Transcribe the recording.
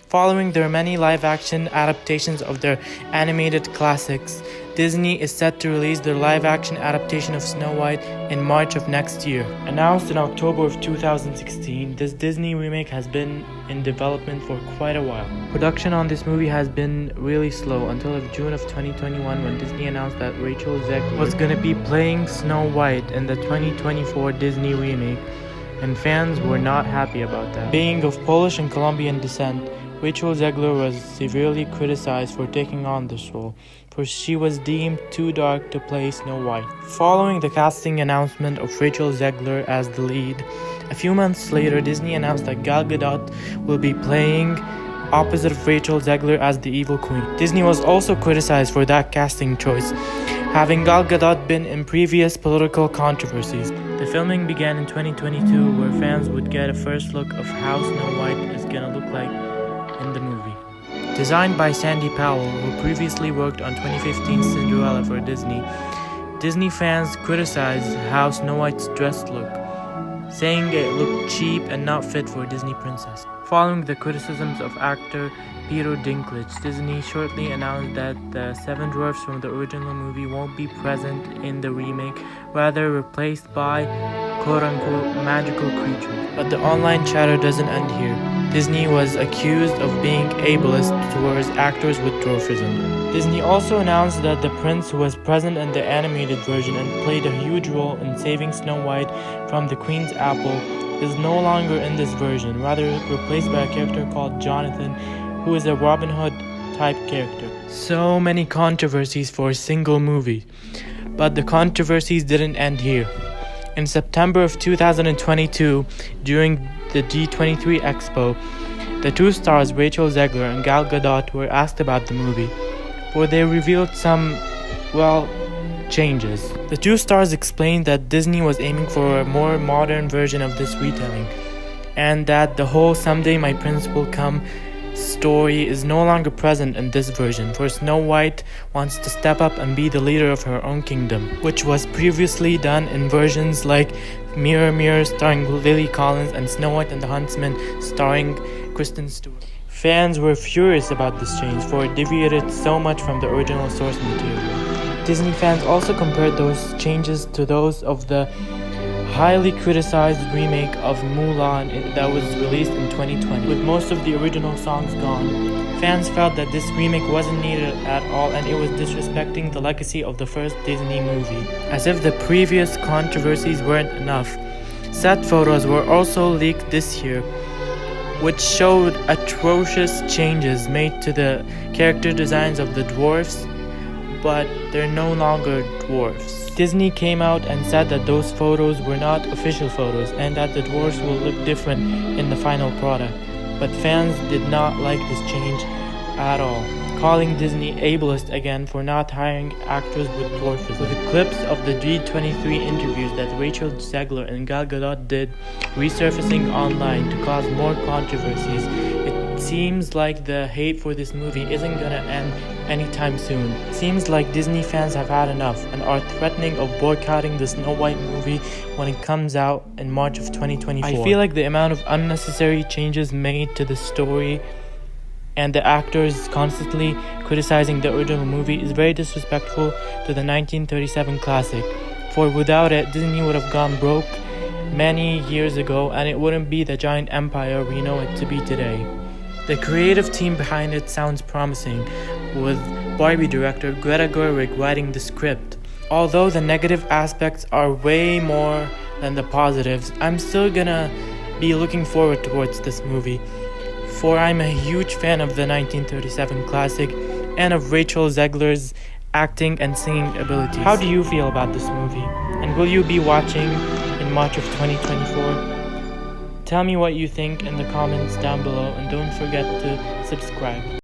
Following their many live-action adaptations of their animated classics, Disney is set to release their live-action adaptation of Snow White in March of next year. Announced in October of 2016, this Disney remake has been in development for quite a while. Production on this movie has been really slow until June of 2021 when Disney announced that Rachel Zegler was going to be playing Snow White in the 2024 Disney remake, and fans were not happy about that. Being of Polish and Colombian descent, Rachel Zegler was severely criticized for taking on this role, for she was deemed too dark to play Snow White. Following the casting announcement of Rachel Zegler as the lead, a few months later Disney announced that Gal Gadot will be playing opposite of Rachel Zegler as the evil queen. Disney was also criticized for that casting choice, having Gal Gadot been in previous political controversies. The filming began in 2022, where fans would get a first look of how Snow White is gonna look like in the movie. Designed by Sandy Powell, who previously worked on 2015's Cinderella for Disney, Disney fans criticized how Snow White's dress looked, saying it looked cheap and not fit for a Disney princess. Following the criticisms of actor Peter Dinklage, Disney shortly announced that the 7 dwarfs from the original movie won't be present in the remake, rather replaced by quote-unquote magical creatures. But the online chatter doesn't end here. Disney was accused of being ableist towards actors with dwarfism. Disney also announced that the prince who was present in the animated version and played a huge role in saving Snow White from the Queen's apple is no longer in this version, rather replaced by a character called Jonathan, who is a Robin Hood type character. So many controversies for a single movie, but the controversies didn't end here. In September of 2022, during the D23 Expo, the two stars Rachel Zegler and Gal Gadot were asked about the movie, for they revealed some, changes. The two stars explained that Disney was aiming for a more modern version of this retelling, and that the whole "someday my prince will come" story is no longer present in this version, for Snow White wants to step up and be the leader of her own kingdom, which was previously done in versions like Mirror Mirror starring Lily Collins and Snow White and the Huntsman starring Kristen Stewart. Fans were furious about this change, for it deviated so much from the original source material. Disney fans also compared those changes to those of the highly criticized remake of Mulan that was released in 2020. With most of the original songs gone, fans felt that this remake wasn't needed at all and it was disrespecting the legacy of the first Disney movie. As if the previous controversies weren't enough, set photos were also leaked this year, which showed atrocious changes made to the character designs of the dwarfs, but they're no longer dwarfs. Disney came out and said that those photos were not official photos and that the dwarfs will look different in the final product, but fans did not like this change at all, calling Disney ableist again for not hiring actors with dwarfism. With the clips of the D23 interviews that Rachel Zegler and Gal Gadot did resurfacing online to cause more controversies, it seems like the hate for this movie isn't gonna end anytime soon. Seems like Disney fans have had enough and are threatening of boycotting the Snow White movie when it comes out in March of 2024. I feel like the amount of unnecessary changes made to the story and the actors constantly criticizing the original movie is very disrespectful to the 1937 classic, for without it, Disney would have gone broke many years ago and it wouldn't be the giant empire we know it to be today. The creative team behind it sounds promising, with Barbie director Greta Gerwig writing the script. Although the negative aspects are way more than the positives, I'm still gonna be looking forward towards this movie, for I'm a huge fan of the 1937 classic and of Rachel Zegler's acting and singing abilities. How do you feel about this movie? And will you be watching in March of 2024? Tell me what you think in the comments down below and don't forget to subscribe.